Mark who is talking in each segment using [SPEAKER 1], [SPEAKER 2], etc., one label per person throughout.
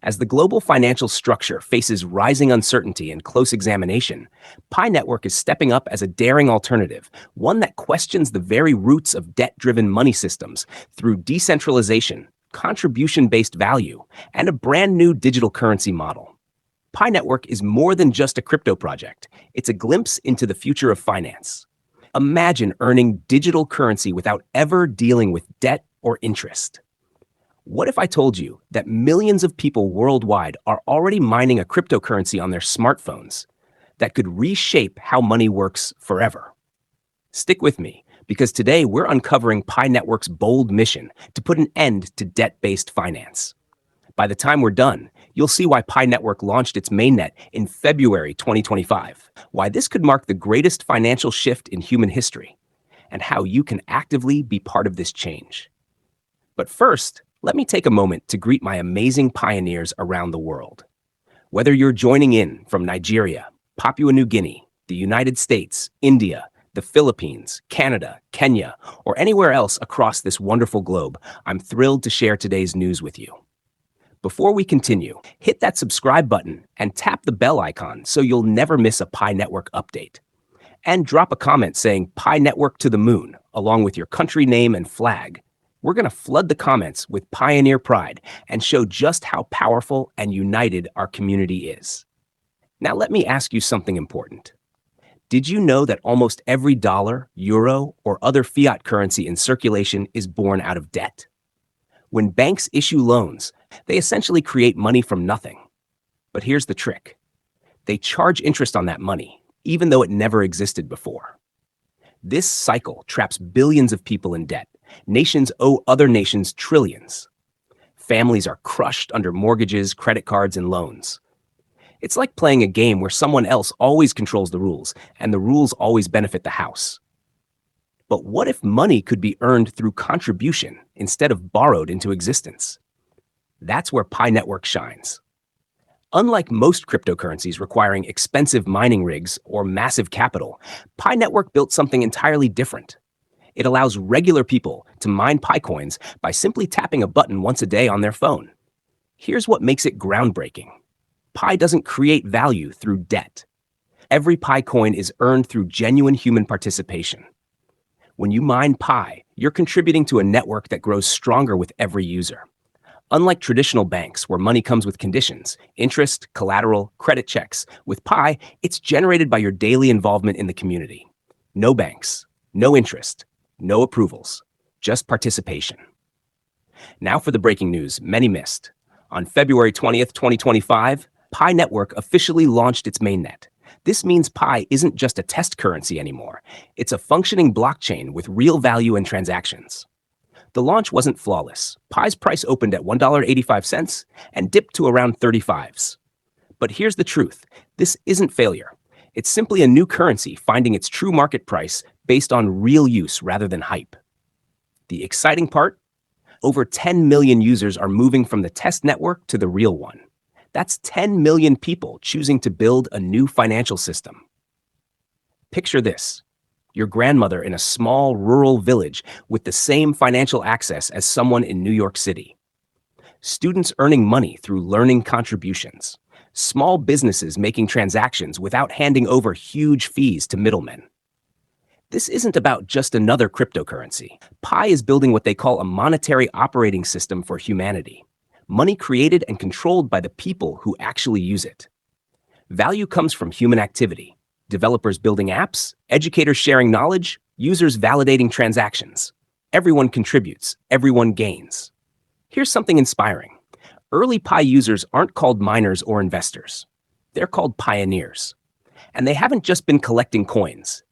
[SPEAKER 1] As the global financial structure faces rising uncertainty and close examination, Pi Network is stepping up as a daring alternative, one that questions the very roots of debt-driven money systems through decentralization, contribution-based value, and a brand new digital currency model. Pi Network is more than just a crypto project. It's a glimpse into the future of finance. Imagine earning digital currency without ever dealing with debt or interest. What if I told you that millions of people worldwide are already mining a cryptocurrency on their smartphones that could reshape how money works forever? Stick with me, because today we're uncovering Pi Network's bold mission to put an end to debt-based finance. By the time we're done, you'll see why Pi Network launched its mainnet in February 2025, why this could mark the greatest financial shift in human history, and how you can actively be part of this change. But first, let me take a moment to greet my amazing pioneers around the world. Whether you're joining in from Nigeria, Papua New Guinea, the United States, India, the Philippines, Canada, Kenya, or anywhere else across this wonderful globe, I'm thrilled to share today's news with you. Before we continue, hit that subscribe button and tap the bell icon so you'll never miss a Pi Network update. And drop a comment saying Pi Network to the moon, along with your country name and flag. We're going to flood the comments with pioneer pride and show just how powerful and united our community is. Now let me ask you something important. Did you know that almost every dollar, euro, or other fiat currency in circulation is born out of debt? When banks issue loans, they essentially create money from nothing. But here's the trick. They charge interest on that money, even though it never existed before. This cycle traps billions of people in debt. Nations owe other nations trillions. Families are crushed under mortgages, credit cards, and loans. It's like playing a game where someone else always controls the rules, and the rules always benefit the house. But what if money could be earned through contribution instead of borrowed into existence? That's where Pi Network shines. Unlike most cryptocurrencies requiring expensive mining rigs or massive capital, Pi Network built something entirely different. It allows regular people to mine Pi coins by simply tapping a button once a day on their phone. Here's what makes it groundbreaking. Pi doesn't create value through debt. Every Pi coin is earned through genuine human participation. When you mine Pi, you're contributing to a network that grows stronger with every user. Unlike traditional banks where money comes with conditions, interest, collateral, credit checks, with Pi, it's generated by your daily involvement in the community. No banks, no interest, no approvals, just participation. Now for the breaking news many missed. On February 20th, 2025, Pi Network officially launched its mainnet. This means Pi isn't just a test currency anymore. It's a functioning blockchain with real value and transactions. The launch wasn't flawless. Pi's price opened at $1.85 and dipped to around 35s. But here's the truth. This isn't failure. It's simply a new currency finding its true market price based on real use rather than hype. The exciting part? Over 10 million users are moving from the test network to the real one. That's 10 million people choosing to build a new financial system. Picture this. Your grandmother in a small rural village with the same financial access as someone in New York City. Students earning money through learning contributions. Small businesses making transactions without handing over huge fees to middlemen. This isn't about just another cryptocurrency. Pi is building what they call a monetary operating system for humanity. Money created and controlled by the people who actually use it. Value comes from human activity. Developers building apps, educators sharing knowledge, users validating transactions. Everyone contributes, everyone gains. Here's something inspiring. Early Pi users aren't called miners or investors. They're called pioneers. And they haven't just been collecting coins.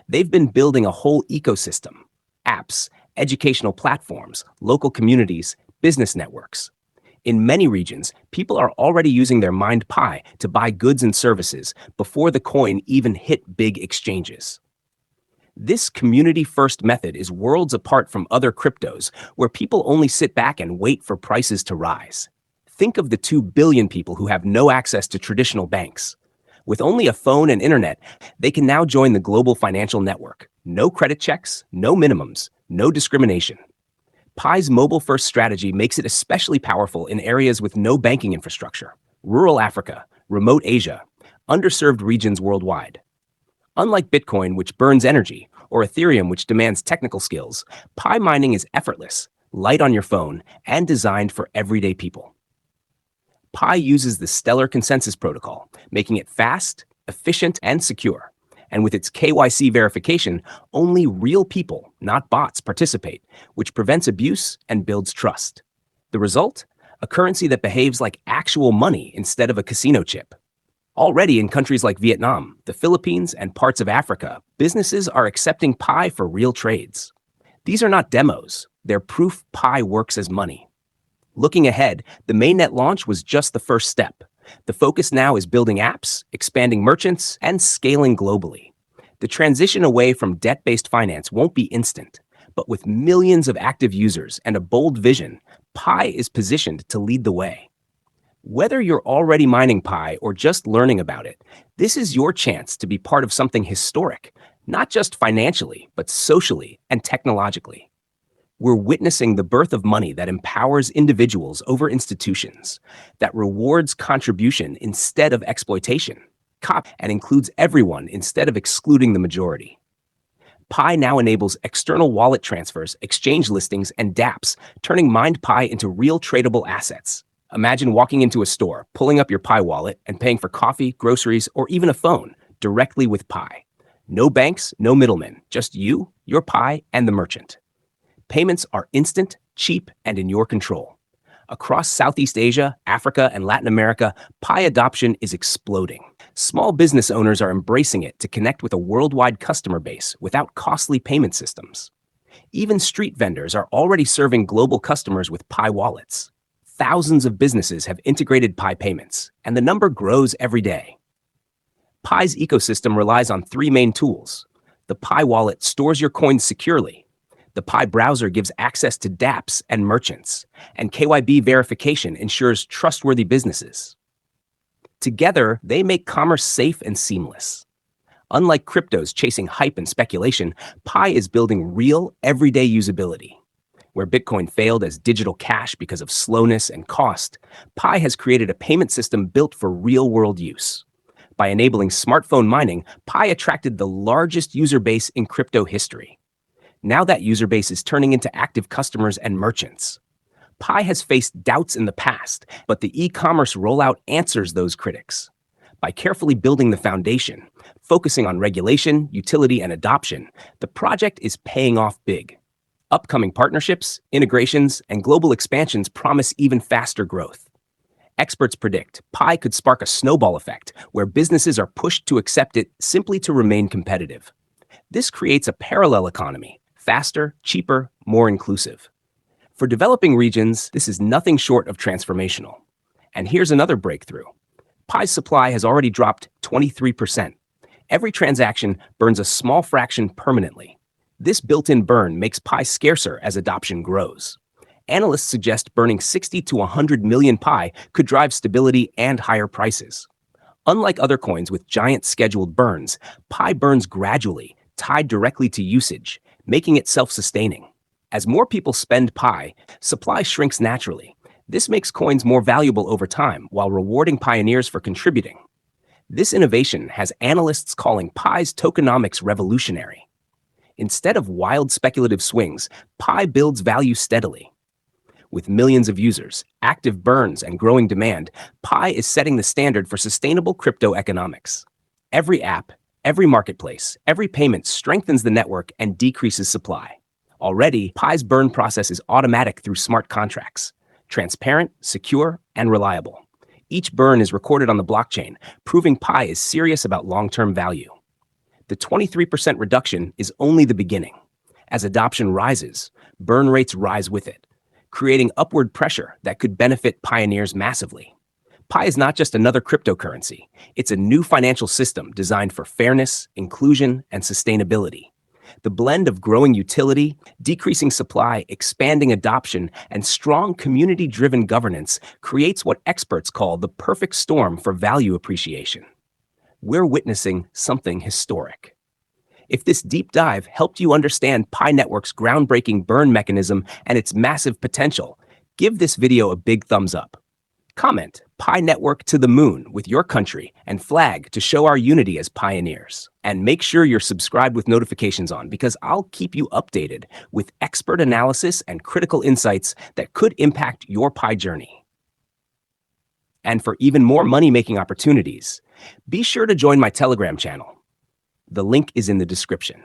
[SPEAKER 1] They've been building a whole ecosystem. Apps, educational platforms, local communities, business networks. In many regions, people are already using their mined Pi to buy goods and services before the coin even hit big exchanges. This community-first method is worlds apart from other cryptos where people only sit back and wait for prices to rise. Think of the 2 billion people who have no access to traditional banks. With only a phone and internet, they can now join the global financial network. No credit checks, no minimums, no discrimination. Pi's mobile-first strategy makes it especially powerful in areas with no banking infrastructure, rural Africa, remote Asia, underserved regions worldwide. Unlike Bitcoin, which burns energy, or Ethereum, which demands technical skills, Pi mining is effortless, light on your phone, and designed for everyday people. Pi uses the Stellar Consensus Protocol, making it fast, efficient, and secure. And with its KYC verification, only real people, not bots, participate, which prevents abuse and builds trust. The result? A currency that behaves like actual money instead of a casino chip. Already in countries like Vietnam, the Philippines, and parts of Africa, businesses are accepting Pi for real trades. These are not demos, they're proof Pi works as money. Looking ahead, the mainnet launch was just the first step. The focus now is building apps, expanding merchants, and scaling globally. The transition away from debt-based finance won't be instant, but with millions of active users and a bold vision, Pi is positioned to lead the way. Whether you're already mining Pi or just learning about it, this is your chance to be part of something historic, not just financially, but socially and technologically. We're witnessing the birth of money that empowers individuals over institutions, that rewards contribution instead of exploitation, and includes everyone instead of excluding the majority. Pi now enables external wallet transfers, exchange listings, and dApps, turning mined Pi into real tradable assets. Imagine walking into a store, pulling up your Pi wallet, and paying for coffee, groceries, or even a phone directly with Pi. No banks, no middlemen, just you, your Pi, and the merchant. Payments are instant, cheap, and in your control. Across Southeast Asia, Africa, and Latin America, Pi adoption is exploding. Small business owners are embracing it to connect with a worldwide customer base without costly payment systems. Even street vendors are already serving global customers with Pi wallets. Thousands of businesses have integrated Pi payments, and the number grows every day. Pi's ecosystem relies on three main tools. The Pi wallet stores your coins securely. The Pi browser gives access to dApps and merchants, and KYB verification ensures trustworthy businesses. Together, they make commerce safe and seamless. Unlike cryptos chasing hype and speculation, Pi is building real, everyday usability. Where Bitcoin failed as digital cash because of slowness and cost, Pi has created a payment system built for real-world use. By enabling smartphone mining, Pi attracted the largest user base in crypto history. Now that user base is turning into active customers and merchants. Pi has faced doubts in the past, but the e-commerce rollout answers those critics. By carefully building the foundation, focusing on regulation, utility, and adoption, the project is paying off big. Upcoming partnerships, integrations, and global expansions promise even faster growth. Experts predict Pi could spark a snowball effect where businesses are pushed to accept it simply to remain competitive. This creates a parallel economy, faster, cheaper, more inclusive. For developing regions, this is nothing short of transformational. And here's another breakthrough. Pi's supply has already dropped 23%. Every transaction burns a small fraction permanently. This built-in burn makes Pi scarcer as adoption grows. Analysts suggest burning 60 to 100 million Pi could drive stability and higher prices. Unlike other coins with giant scheduled burns, Pi burns gradually, tied directly to usage, making it self-sustaining. As more people spend Pi, supply shrinks naturally. This makes coins more valuable over time while rewarding pioneers for contributing. This innovation has analysts calling Pi's tokenomics revolutionary. Instead of wild speculative swings, Pi builds value steadily. With millions of users, active burns, and growing demand, Pi is setting the standard for sustainable crypto economics. Every app, every marketplace, every payment strengthens the network and decreases supply. Already, Pi's burn process is automatic through smart contracts, transparent, secure, and reliable. Each burn is recorded on the blockchain, proving Pi is serious about long-term value. The 23% reduction is only the beginning. As adoption rises, burn rates rise with it, creating upward pressure that could benefit pioneers massively. Pi is not just another cryptocurrency. It's a new financial system designed for fairness, inclusion, and sustainability. The blend of growing utility, decreasing supply, expanding adoption, and strong community-driven governance creates what experts call the perfect storm for value appreciation. We're witnessing something historic. If this deep dive helped you understand Pi Network's groundbreaking burn mechanism and its massive potential, give this video a big thumbs up. Comment Pi Network to the moon with your country and flag to show our unity as pioneers. And make sure you're subscribed with notifications on because I'll keep you updated with expert analysis and critical insights that could impact your Pi journey. And for even more money-making opportunities, be sure to join my Telegram channel. The link is in the description.